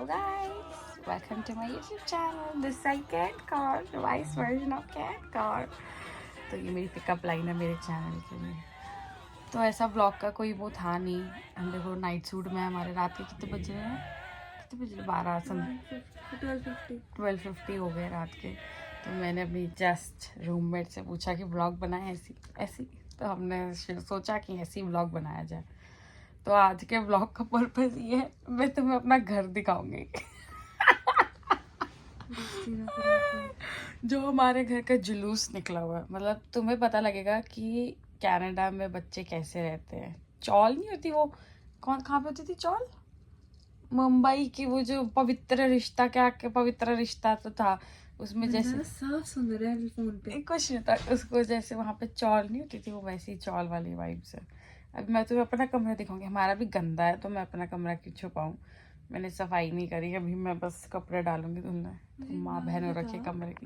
Guys, welcome to my YouTube channel. This is Cat Car, revised version of Cat Car. तो ये मेरी pickup line है मेरे channel के लिए। तो ऐसा ब्लॉग का कोई वो था नहीं। हम देखो नाइट सूट में हमारे रात के कितने बज रहे हैं, 12:50 हो गए रात के। तो मैंने अपनी जस्ट रूममेट से पूछा कि ब्लॉग बनाए ऐसी। तो हमने सोचा कि ऐसी ब्लॉग बनाया जाए। तो आज के ब्लॉग का पर्पस ये है, मैं तुम्हें अपना घर दिखाऊंगी जो हमारे घर का जुलूस निकला हुआ है। मतलब तुम्हें पता लगेगा कि कनाडा में बच्चे कैसे रहते हैं। चौल नहीं होती वो, कहाँ पे होती थी चौल? मुंबई की वो जो पवित्र रिश्ता, क्या पवित्र रिश्ता तो था उसमें, जैसे साफ सुन रहे हैं फोन पे, कुछ नहीं था उसको, जैसे वहाँ पे चौल नहीं होती थी वो, वैसी चौल वाली वाइब्स है। अब मैं तुम्हें अपना कमरा दिखाऊंगी। हमारा भी गंदा है तो मैं अपना कमरा क्यों छुपाऊं। मैंने सफाई नहीं करी अभी, मैं बस कपड़े डालूंगी धुलने। तो माँ बहन हो रखी है कमरे की।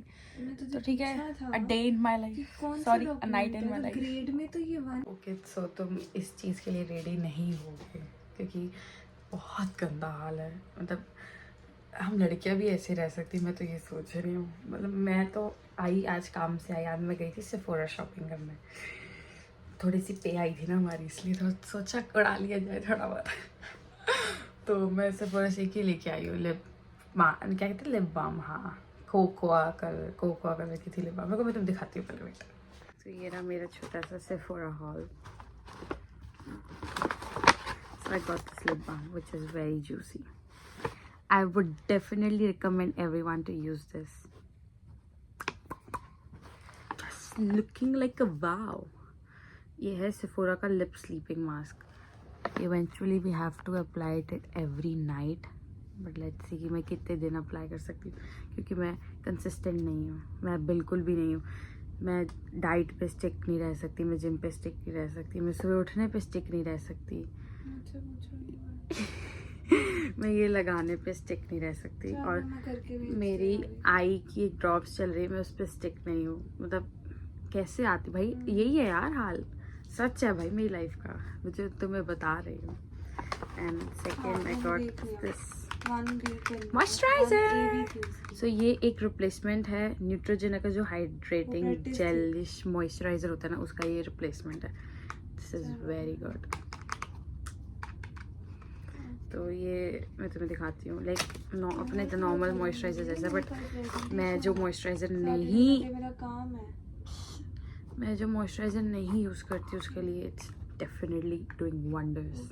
तो ठीक है, a day in my life, sorry a night in my life. Grade में तो ये ओके, सो तुम इस चीज़ के लिए रेडी नहीं होगे क्योंकि बहुत गंदा हाल है। मतलब हम लड़कियां भी ऐसे रह सकती, मैं तो ये सोच रही हूँ। मतलब मैं तो आज काम से आई, आज मैं गई थी सेफोरा शॉपिंग करने। थोड़ी सी पे आई थी ना हमारी, इसलिए तो सोचा उड़ा लिया जाए थोड़ा बहुत तो मैं सेफोरा से ही लेके आई हूँ लिप बाम, क्या कहते हैं, लिप बाम। हाँ, कोकोआ कलर की थी लिप बाम। मेरे को मैं तुम दिखाती हूँ पहले बेटा। तो ये रहा मेरा छोटा सा Sephora hall. So I got this lip balm which is very juicy. I would definitely recommend everyone to use this. It's looking like a wow. ये है सेफोरा का lip sleeping mask. Eventually we have to apply it every night. But let's see कि मैं कितने दिन apply कर सकती हूँ, क्योंकि मैं कंसिस्टेंट नहीं हूँ। मैं बिल्कुल भी नहीं हूँ। मैं डाइट पे स्टिक नहीं रह सकती, मैं जिम पे स्टिक नहीं रह सकती, मैं सुबह उठने पे स्टिक नहीं रह सकती मैं ये लगाने पे स्टिक नहीं रह सकती। और मेरी आई की ड्रॉप्स चल रही है, मैं उस पर स्टिक नहीं हूँ। मतलब कैसे आती भाई, यही है यार हाल, सच है भाई मेरी लाइफ का, मुझे तुम्हें बता रही हूँ। And second I got this moisturiser. So ये एक रिप्लेसमेंट है न्यूट्रोजेना का, जो हाइड्रेटिंग जेलिश मॉइस्चराइजर होता है ना, उसका ये रिप्लेसमेंट है। This is very good. तो ये मैं तुम्हें दिखाती हूँ, लाइक अपने तो नॉर्मल मॉइस्चराइजर जैसा, बट मैं जो मॉइस्चराइजर नहीं यूज़ करती उसके लिए इट्स डेफिनेटली डूइंग वंडर्स।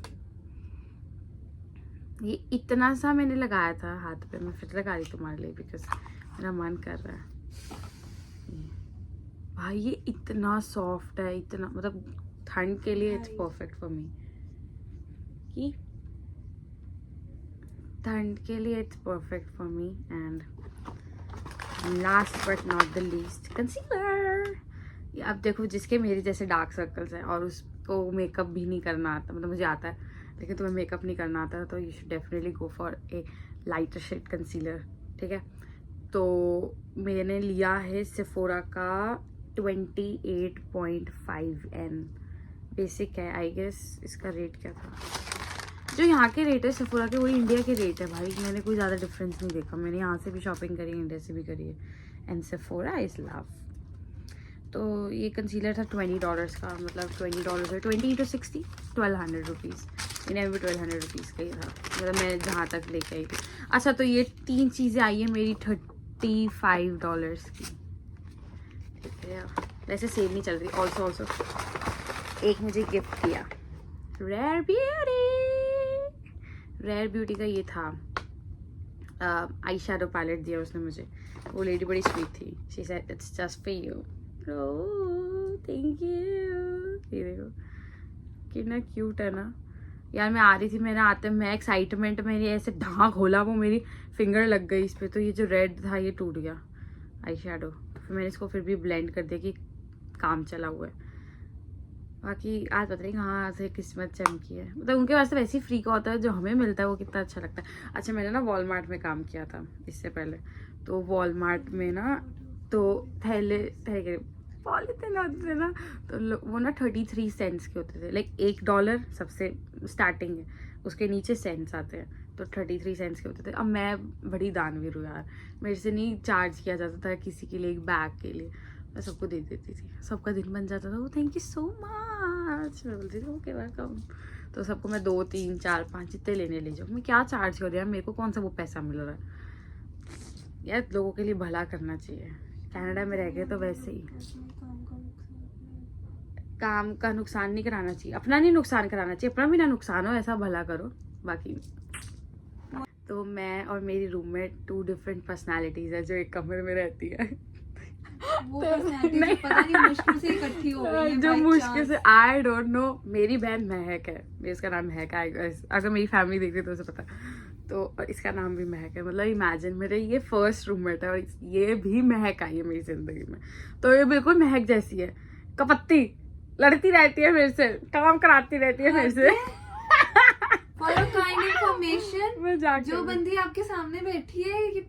ये इतना सा मैंने लगाया था हाथ पे, मैं फिर लगा रही तुम्हारे लिए बिकॉज मेरा मन कर रहा है। भाई ये इतना सॉफ्ट है, इतना, मतलब ठंड के लिए इट्स परफेक्ट फॉर मी। कि ठंड के लिए it's perfect for me. And last but not the least, concealer. अब देखो, जिसके मेरे जैसे डार्क सर्कल्स हैं और उसको मेकअप भी नहीं करना आता, मतलब मुझे आता है लेकिन तुम्हें मेकअप नहीं करना आता, तो you should definitely go for a lighter shade concealer. ठीक है, तो मैंने लिया है सेफोरा का 28.5N बेसिक है आई गेस। इसका रेट क्या था, जो यहाँ के रेट है सेफोरा के, वही इंडिया के रेट है भाई। मैंने कोई ज़्यादा डिफरेंस नहीं देखा। मैंने यहाँ से भी शॉपिंग करी है, इंडिया से भी करी है, एंड सेफोरा इज लव। तो ये कंसीलर था $20 का, मतलब $20 है, 20 × 60 1200 रुपीज़। इन्हें भी 1200 रुपीज़ का ही था, मतलब मैं जहाँ तक लेके आई थी। अच्छा, तो ये 3 चीज़ें आई है मेरी $35 की। ठीक है, वैसे सेल नहीं चल रही। ऑल्सो एक मुझे गिफ्ट किया रेयर ब्यूटी का, ये था आई शैडो पैलेट दिया उसने मुझे। वो लेडी बड़ी स्वीट थी, she said it's just for you. Thank you. ये देखो कितना क्यूट है ना यार। मैं आ रही थी, मैंने आते मैं एक्साइटमेंट में ऐसे ढाँ खोला, वो मेरी फिंगर लग गई इस पर, तो ये जो रेड था ये टूट गया आई शैडो। फिर मैंने इसको फिर भी ब्लेंड कर दिया कि काम चला हुआ है। बाकी आज पता नहीं कहाँ से किस्मत चमकी है। मतलब उनके वास्ते वैसे ही फ्री का होता है, जो हमें मिलता है वो कितना अच्छा लगता है। अच्छा, मैंने ना वॉलमार्ट में काम किया था इससे पहले। तो वॉलमार्ट में ना, तो थैले पॉलीथिन होते थे ना, तो वो ना 33 सेंट्स के होते थे। लाइक $1 सबसे स्टार्टिंग है, उसके नीचे सेंट्स आते हैं। तो 33 सेंट्स के होते थे। अब मैं बड़ी दानवीर हूँ यार, मेरे से नहीं चार्ज किया जाता था किसी के लिए एक बैग के लिए, मैं सबको दे देती थी, सबका दिन बन जाता था। वो थैंक यू सो मच, मैं बोलती थी ओके वेलकम। तो सबको मैं 2 3 4 5 जितने लेने ले जाऊँ, मैं क्या चार्ज कर दिया, मेरे को कौन सा वो पैसा मिल रहा है यार, लोगों के लिए भला करना चाहिए। कनाडा में रह गए तो वैसे ही काम का नुकसान नहीं कराना चाहिए, अपना नहीं नुकसान कराना चाहिए, अपना भी ना नुकसान हो, ऐसा भला करो। बाकी तो मैं और मेरी रूममेट 2 डिफरेंट पर्सनालिटीज है जो एक कमरे में रहती है। वो तो personality नहीं, जो पता नहीं मुश्किल से इकट्ठी हो गई है जो by मुश्किल chance। से, आई डोंट नो। मेरी बहन महक है, इसका नाम महक है, अगर मेरी फैमिली देखती है तो उसे पता। तो और इसका नाम भी महक है, मतलब इमेजिन मेरे ये फर्स्ट रूममेट है और ये भी महक आई है मेरी जिंदगी में। तो ये बिल्कुल महक जैसी है, कपत्ती, लड़ती रहती है मेरे से, काम कराती रहती है मेरे से। For a kind information, मैं जाके जो बंदी आपके सामने बैठी है ये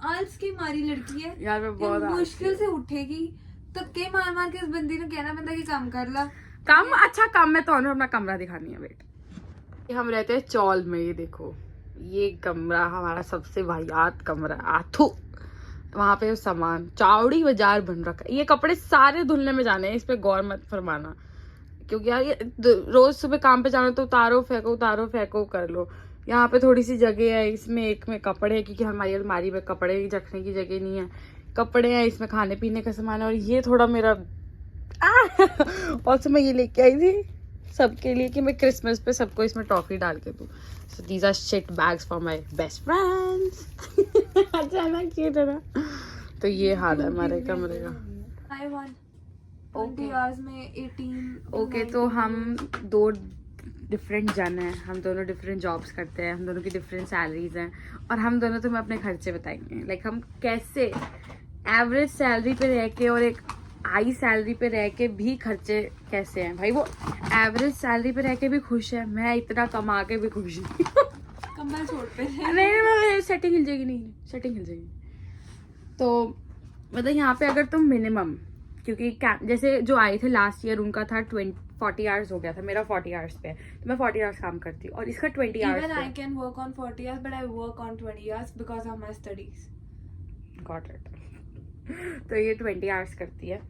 आलस की मारी लड़की है यार, मैं ये बहुत मुश्किल से उठेगी, धक्के मार मार के इस बंदी ने कहना बंदा की काम कर ला। काम अच्छा काम है तो अपना कमरा दिखानी है बेट। हम रहते हैं चौल में, ये देखो ये कमरा हमारा सबसे वाहियात कमरा है, आथू। वहां पे सामान चावड़ी बाजार बन रखा है, ये कपड़े सारे धुलने में जाने हैं, इस पे गौर मत फरमाना, क्योंकि यार ये रोज सुबह काम पे जाना तो उतारो फेंको कर लो। यहाँ पे थोड़ी सी जगह है, इसमें एक में कपड़े है, क्योंकि हमारी अलमारी में कपड़े रखने की जगह नहीं है, कपड़े हैं, इसमें खाने पीने का सामान है। और ये थोड़ा मेरा और तो मैं ये लेके आई थी सबके लिए कि मैं क्रिसमस पे सबको इसमें टॉफी डाल के दूं। So these are shit bags for my best friends. अचानक ये तरह तो ये हाल है हमारे कमरे का। I want 20 hours में 18 ओके, तो हम 2 डिफरेंट जन हैं, हम दोनों डिफरेंट जॉब्स करते हैं, हम दोनों की डिफरेंट सैलरीज हैं, और हम दोनों तुम्हें अपने खर्चे बताएंगे। लाइक हम कैसे एवरेज सैलरी पे रह के और एक हाई सैलरी पे रह के भी खर्चे कैसे हैं। भाई वो एवरेज सैलरी पे रह के भी खुश है, मैं इतना कमा के भी खुश नहीं। कम्बल छोड़ पे नहीं, सेटिंग हिल जाएगी, नहीं सेटिंग हिल जाएगी। तो मतलब यहाँ पे अगर तुम मिनिमम, क्योंकि जैसे जो आए थे लास्ट ईयर उनका था 40 आवर्स हो गया था, मेरा 40 आवर्स पे है, तो मैं 40 आवर्स काम करती हूँ और इसका 20 hours. Even I can work on 40 hours but I work on 20 hours because of my studies. Got it. तो ये 20 आवर्स करती है।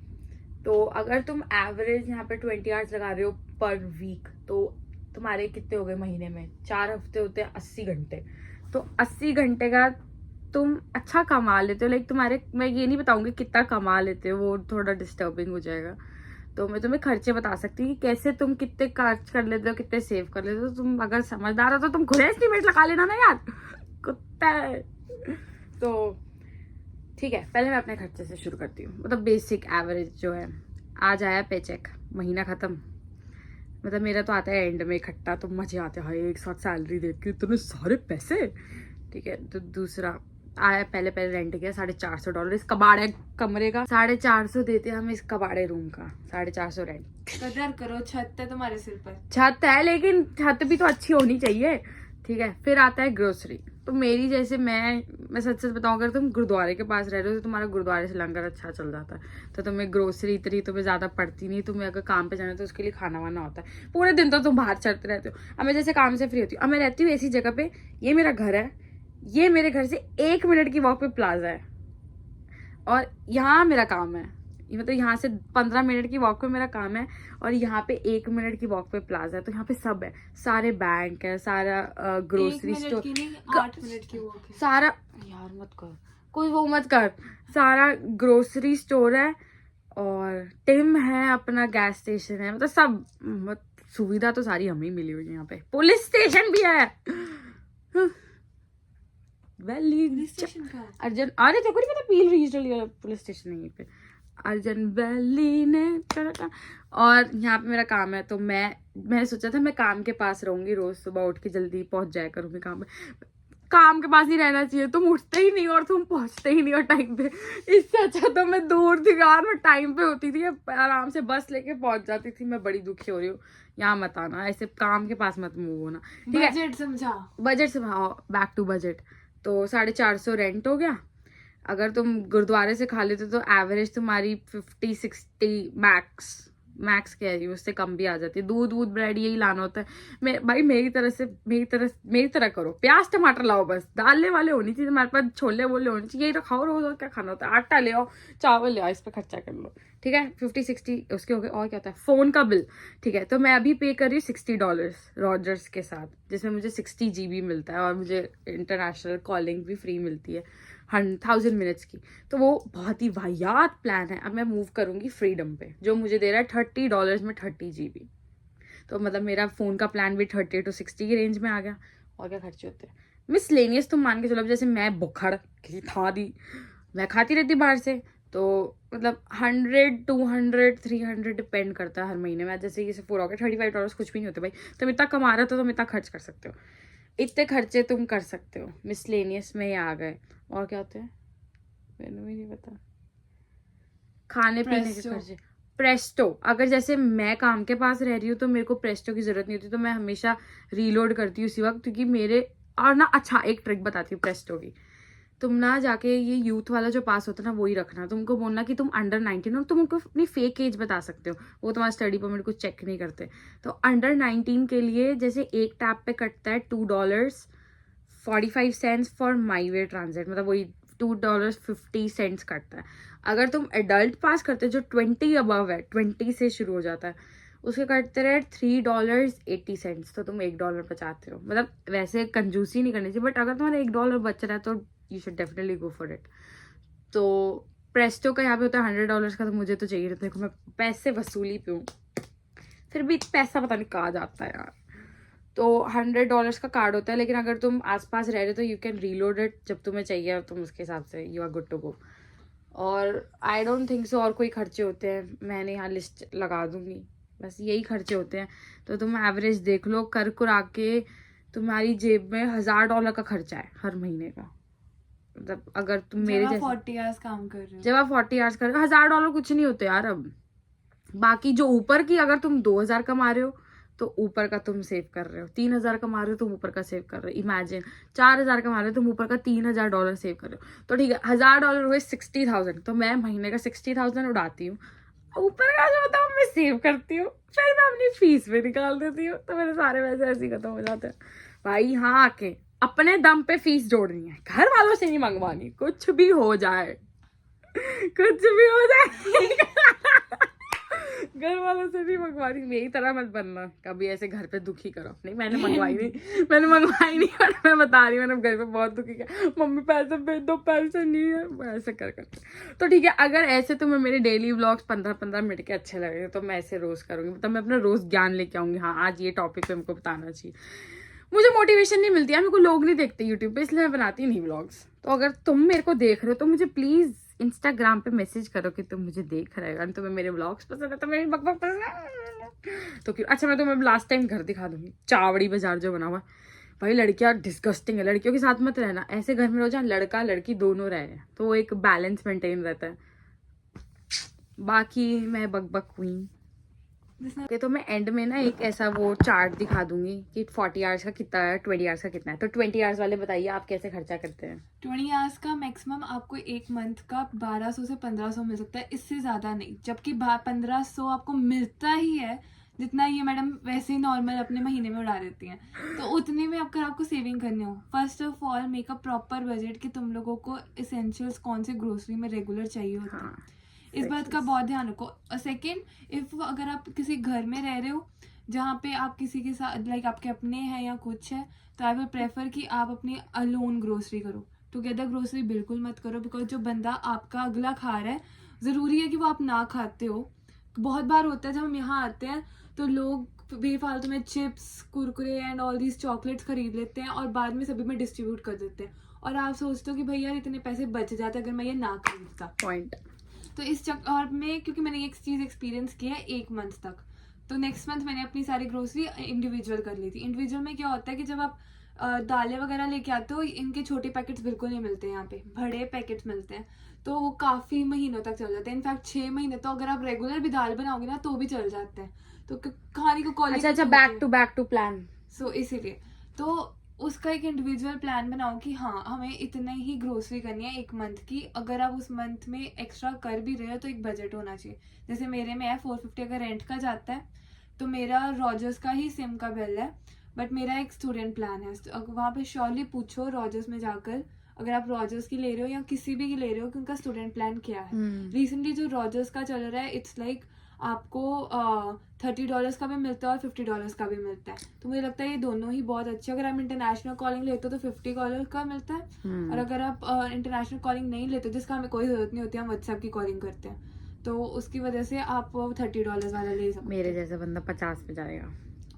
तो अगर तुम एवरेज यहाँ पे 20 आवर्स लगा रहे हो पर वीक, तो तुम्हारे कितने हो गए महीने में, 4 हफ्ते होते हैं 80 घंटे। तो 80 घंटे का तुम अच्छा कमा लेते हो। लाइक तुम्हारे, मैं ये नहीं बताऊंगी कितना कमा लेते हो, वो थोड़ा डिस्टर्बिंग हो जाएगा। तो मैं तुम्हें खर्चे बता सकती हूँ कि कैसे तुम कितने खर्च कर लेते हो, कितने सेव कर लेते हो। तुम अगर समझदार हो तो तुम खुद एस्टिमेट लगा लेना ना यार, कुत्ता है। तो ठीक है, पहले मैं अपने खर्चे से शुरू करती हूँ। मतलब बेसिक एवरेज जो है, आज आया पे चेक, महीना खत्म, मतलब मेरा तो आता है एंड में इकट्ठा, तो मजे आते हैं एक साथ सैलरी देख के इतने सारे पैसे। ठीक है, तो दूसरा आया, पहले रेंट गया $450 इस कबाड़े कमरे का, 450 देते हम इस कबाड़े रूम का, 450 रेंट। कदर करो, छत है तुम्हारे सिर पर। छत है लेकिन छत भी तो अच्छी होनी चाहिए। ठीक है, फिर आता है ग्रोसरी। तो मेरी जैसे मैं सच सच बताऊं, अगर तुम गुरुद्वारे के पास रह रहे हो तो तुम्हारा गुरुद्वारे से लंगर अच्छा चल जाता है, तो तुम्हें ग्रोसरी इतनी तुम्हें ज्यादा पड़ती नहीं। तुम्हें अगर काम पे जाना है तो उसके लिए खाना वाना होता है, पूरे दिन तो तुम बाहर चलते रहते हो। अब मैं जैसे काम से फ्री होती हूँ, अब मैं रहती हूँ ऐसी जगह पे, ये मेरा घर है, ये मेरे घर से 1 मिनट की वॉक पे प्लाजा है, और यहाँ मेरा काम है, मतलब यहाँ से 15 मिनट की वॉक पे मेरा काम है, और यहाँ पे 1 मिनट की वॉक पे प्लाजा है। तो यहाँ पे सब है, सारे बैंक है, सारा ग्रोसरी स्टोर, 8 मिनट की वॉक है सारा, यार मत कर, कोई वो मत कर, सारा ग्रोसरी स्टोर है, और टिम है, अपना गैस स्टेशन है, मतलब सब, सुविधा तो सारी हमें मिली हुई है। यहाँ पे पुलिस स्टेशन भी है। पुलिस स्टेशन का अर्जन, अरे तेरे को नहीं पता, पील रीजनल पुलिस स्टेशन है यहीं पे, अर्जन वैली ने। और यहाँ पे मेरा काम है, तो मैंने सोचा था मैं काम के पास रहूंगी, रोज सुबह उठ के जल्दी पहुंच जाया करूंगी काम पे। काम के पास ही रहना चाहिए, तुम उठते ही नहीं और तुम पहुंचते ही नहीं और टाइम पे। इससे अच्छा तो मैं दूर थी यार, मैं टाइम पे होती थी, आराम से बस लेके पहुंच जाती थी। मैं बड़ी दुखी हो रही हूँ, यहाँ मत आना, ऐसे काम के पास मत मूव होना। ठीक है, बजट समझा, बजट से बैक टू बजट। तो 450 रेंट हो गया। अगर तुम गुरुद्वारे से खा लेते तो एवरेज तुम्हारी 50-60 मैक्स कह रही हूँ, उससे कम भी आ जाती है। दूध वूध ब्रेड यही लाना होता है। भाई मेरी तरह करो, प्याज टमाटर लाओ, बस डालने वाले होनी चाहिए हमारे पास, छोले वोले होने चाहिए, यही तो खाओ रोज। और क्या खाना होता है, आटा ले आओ, चावल ले आओ, इस पर खर्चा कर लो, ठीक है। 50-60 उसके हो गए। और क्या होता है, फोन का बिल, ठीक है। तो मैं अभी पे कर रही हूँ $60 रॉजर्स के साथ, जिसमें मुझे 60 GB मिलता है और मुझे इंटरनेशनल कॉलिंग भी फ्री मिलती है 1000 मिनट्स की। तो वो बहुत ही वाहियात प्लान है। अब मैं मूव करूंगी फ्रीडम पे, जो मुझे दे रहा है $30 में 30 GB। तो मतलब मेरा फोन का प्लान भी 30 to 60 की रेंज में आ गया। और क्या खर्चे होते हैं मिसलेनियस, तुम मान के चलो, जैसे मैं बुखड़ किसी था दी, मैं खाती रहती बाहर से, तो मतलब 100, 200, 300 डिपेंड करता है हर महीने में। जैसे ये पूरा हो गया $35 कुछ भी नहीं होते भाई। तुम इतना कमा रहे हो तो तुम इतना खर्च कर सकते हो, इतने खर्चे तुम कर सकते हो। मिसलेनियस में ये आ गए। और क्या होते हैं मैंने भी नहीं पता। खाने पीने के खर्चे, प्रेस्टो। अगर जैसे मैं काम के पास रह रही हूँ तो मेरे को प्रेस्टो की जरूरत नहीं होती, तो मैं हमेशा रीलोड करती हूँ उसी वक्त, क्योंकि मेरे और ना, अच्छा एक ट्रिक बताती हूँ प्रेस्टो की। तुम ना जाके ये यूथ वाला जो पास होता है ना, वही रखना। तुमको बोलना कि तुम अंडर 19 हो, तुम उनको अपनी फेक एज बता सकते हो, वो तुम्हारा स्टडी परमिट कुछ चेक नहीं करते। तो अंडर 19 के लिए जैसे एक टैप पे कटता है $2.45 फॉर माई वे ट्रांजिट, मतलब वही $2.50 कटता है। अगर तुम एडल्ट पास करते हो जो 20 अबव है, 20 से शुरू हो जाता है, उसके कटते रहे $3.80, तो तुम $1 बचाते हो। मतलब वैसे कंजूसी नहीं करनी चाहिए, बट अगर तुम्हारा $1 बच रहा है तो you should definitely go for it. तो प्रेस्टो का यहाँ पे होता है $100 का, तो मुझे तो चाहिए। देखो मैं पैसे वसूली पे हूँ, फिर भी पैसा पता नहीं कहाँ जाता है यार। तो $100 का कार्ड होता है, लेकिन अगर तुम आसपास रह रहे हो तो यू कैन रीलोड इट जब तुम्हें चाहिए, तुम उसके हिसाब से you are good to go. और आई डोंट थिंक सो और कोई खर्चे होते हैं, मैंने यहाँ लिस्ट लगा दूंगी, बस यही खर्चे होते हैं। तो तुम एवरेज देख लो, कर कुरा के तुम्हारी जेब में $1000 का खर्चा है हर महीने का। मतलब अगर तुम मेरे जैसे 40 आवर्स काम कर रहे हो, जब आप 40 आवर्स कर रहे हो, $1000 कुछ नहीं होते यार। अब बाकी जो ऊपर की, अगर तुम 2000 कमा रहे हो तो ऊपर का तुम सेव कर रहे हो, 3000 कमा रहे हो तुम ऊपर का सेव कर रहे हो। इमेजिन 4000 कमा रहे हो तुम ऊपर का $3000 सेव कर रहे हो। तो ठीक है, $1000 हुए 60,000, तो मैं महीने का 60,000 उड़ाती हूँ, ऊपर का जो होता है मैं सेव करती हूँ, फिर मैं अपनी फीस में निकाल देती हूँ। तो मेरे सारे पैसे ऐसे ही खत्म हो जाते हैं भाई। यहाँ आके अपने दम पे फीस जोड़नी है, घर वालों से नहीं मंगवानी, कुछ भी हो जाए, कुछ भी हो जाए घर वालों से नहीं मंगवानी। मेरी तरह मत बनना कभी, ऐसे घर पे दुखी करो। नहीं मैंने मंगवाई नहीं, और मैं बता रही हूँ मैंने घर पे बहुत दुखी किया, मम्मी पैसे भेज दो, पैसे नहीं है, ऐसे कर तो ठीक है। अगर ऐसे तुम्हें मेरे डेली व्लॉग्स 15-15 मिनट के अच्छे लगे तो मैं ऐसे रोज करूंगी, मतलब मैं अपना रोज ज्ञान लेके आऊंगी। हाँ आज ये टॉपिक पे हमको बताना चाहिए, मुझे मोटिवेशन नहीं मिलती है, मेरे को लोग नहीं देखते यूट्यूब पे, इसलिए मैं बनाती नहीं व्लॉग्स। तो अगर तुम मेरे को देख रहे हो तो मुझे प्लीज इंस्टाग्राम पे मैसेज करो कि तुम मुझे देख रहे हो, तुम्हें मेरे व्लॉग्स पसंद है, तो मेरी बकबक पसंद है तो क्यों। अच्छा मैं तुम्हें लास्ट टाइम घर दिखा दूंगी, चावड़ी बाजार जो बना हुआ। भाई लड़कियां डिस्गस्टिंग है, लड़कियों के साथ मत रहना, ऐसे घर में रहो जहाँ लड़का लड़की दोनों रहे, तो वो एक बैलेंस मेंटेन रहता है। बाकी मैं बकबक हुई। ओके, तो मैं एंड में ना एक ऐसा वो चार्ट दिखा दूंगी कि 40 आवर्स का कितना है, 20 आवर्स का कितना है। तो 20 आवर्स वाले बताइए आप कैसे खर्चा करते हैं। 20 आवर्स का मैक्सिमम आपको एक मंथ का 1200 से 1500 मिल सकता है, इससे ज़्यादा नहीं। जबकि 1500 आपको मिलता ही है, जितना ये मैडम वैसे ही नॉर्मल अपने महीने में उड़ा देती हैं। तो उतने में अगर आपको सेविंग करनी हो, first of all make a proper budget कि तुम लोगों को एसेंशियल्स कौन से ग्रोसरी में रेगुलर चाहिए होता है। हाँ, इस बात का बहुत ध्यान रखो। और सेकेंड, इफ अगर आप किसी घर में रह रहे हो जहाँ पे आप किसी के साथ लाइक आपके अपने हैं या कुछ है, तो आई विल प्रेफर कि आप अपनी अलोन ग्रोसरी करो, टुगेदर ग्रोसरी बिल्कुल मत करो। बिकॉज जो बंदा आपका अगला खा रहा है, ज़रूरी है कि वो आप ना खाते हो। बहुत बार होता है जब हम यहाँ आते हैं तो लोग बेफालतू में chips, Kurkure and all these chocolates खरीद लेते हैं और बाद में सभी में डिस्ट्रीब्यूट कर देते हैं, और आप सोचते हो कि भाई यार इतने पैसे बच जाते अगर मैं ये ना खरीदता। पॉइंट। तो इस चक्कर में, क्योंकि मैंने एक चीज़ एक्सपीरियंस किया है एक मंथ तक, तो नेक्स्ट मंथ मैंने अपनी सारी ग्रोसरी इंडिविजुअल कर ली थी। इंडिविजुअल में क्या होता है कि जब आप दालें वगैरह लेके आते हो, इनके छोटे पैकेट्स बिल्कुल नहीं मिलते, यहाँ पे बड़े पैकेट्स मिलते हैं, तो वो काफ़ी महीनों तक चल जाते हैं। इनफैक्ट 6 महीने तो अगर आप रेगुलर भी दाल बनाओगे ना तो भी चल जाते हैं। तो कहानी को कॉलेज अच्छा बैक टू प्लान। सो इसीलिए तो उसका एक इंडिविजुअल प्लान बनाओ कि हाँ हमें इतने ही ग्रोसरी करनी है एक मंथ की। अगर आप उस मंथ में एक्स्ट्रा कर भी रहे हो तो एक बजट होना चाहिए। जैसे मेरे में है 450 अगर रेंट का जाता है, तो मेरा रॉजर्स का ही सिम का बिल है, बट मेरा एक स्टूडेंट प्लान है। वहाँ पे श्योरली पूछो रॉजर्स में जाकर, अगर आप रॉजर्स की ले रहे हो या किसी भी की ले रहे हो, कि उनका स्टूडेंट प्लान क्या है। रिसेंटली जो रॉजर्स का चल रहा है, इट्स लाइक आपको $30 का भी मिलता है और $50 का भी मिलता है। तो मुझे लगता है ये दोनों ही बहुत अच्छे। अगर आप इंटरनेशनल कॉलिंग लेते हो तो $50 का मिलता है, और अगर आप इंटरनेशनल कॉलिंग नहीं लेते, जिसका हमें कोई जरूरत नहीं होती, हम व्हाट्सएप की कॉलिंग करते हैं, तो उसकी वजह से आप $30 वाला ले सकते हो। मेरे जैसा बंदा 50 पे जाएगा।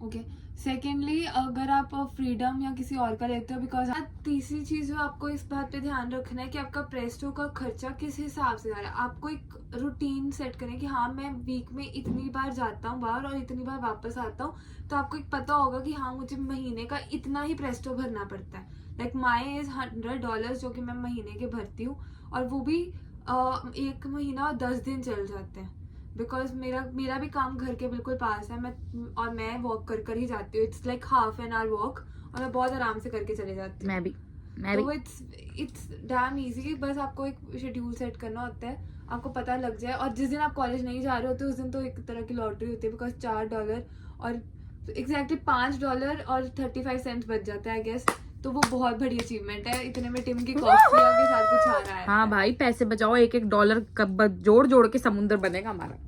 ओके। सेकेंडली, अगर आप फ्रीडम या किसी और का लेते हो, बिकॉज तीसरी चीज जो आपको इस बात पे ध्यान रखना है कि आपका प्रेस्टो का खर्चा किस हिसाब से जा रहा है। आपको एक रूटीन सेट करें कि हाँ मैं वीक में इतनी बार जाता हूँ बाहर और इतनी बार वापस आता हूँ, तो आपको एक पता होगा कि हाँ मुझे महीने का इतना ही प्रेस्टो भरना पड़ता है। लाइक माई इज $100 जो कि मैं महीने के भरती हूँ, और वो भी एक महीना 10 दिन चल जाते हैं, बिकॉज मेरा भी काम घर के बिल्कुल पास है। मैं वॉक कर ही जाती हूँ। It's like half an hour walk, और मैं बहुत आराम से करके चले जाती हूँ। मैं भी तो इट्स डैम इजी। बस आपको एक शेड्यूल सेट करना होता है, आपको पता लग जाए। और जिस दिन आप कॉलेज नहीं जा रहे होते उस दिन तो एक तरह की लॉटरी होती है, बिकॉज $4 और एग्जैक्टली $5 और 35 सेंट बच जाता है आई गेस। तो वो बहुत बड़ी अचीवमेंट है। इतने में टिम की कॉफी के साथ कुछ आ रहा है। हाँ भाई, पैसे बचाओ, एक $1 जोड़ जोड़ के समुद्र बनेगा हमारा।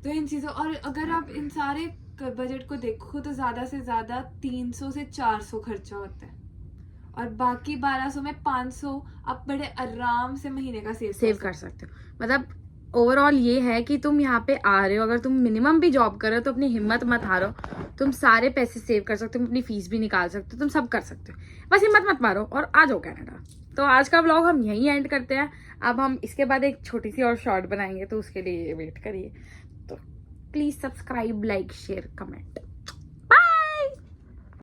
तो इन चीजों, और अगर आप इन सारे बजट को देखो तो ज्यादा से ज्यादा 300 से 400 खर्चा होता है, और बाकी 1200 में 500 आप बड़े आराम से महीने का सेव कर सकते हो। मतलब ओवरऑल ये है कि तुम यहाँ पे आ रहे हो, अगर तुम मिनिमम भी जॉब कर रहे हो तो अपनी हिम्मत मत हारो। तुम सारे पैसे सेव कर सकते हो, अपनी फीस भी निकाल सकते हो, तुम सब कर सकते हो। बस हिम्मत मत मारो और आ जाओ कनाडा। तो आज का व्लॉग हम यहीं एंड करते हैं। अब हम इसके बाद एक छोटी सी और शॉर्ट बनाएंगे, तो उसके लिए वेट करिए। तो please subscribe, like, share, comment.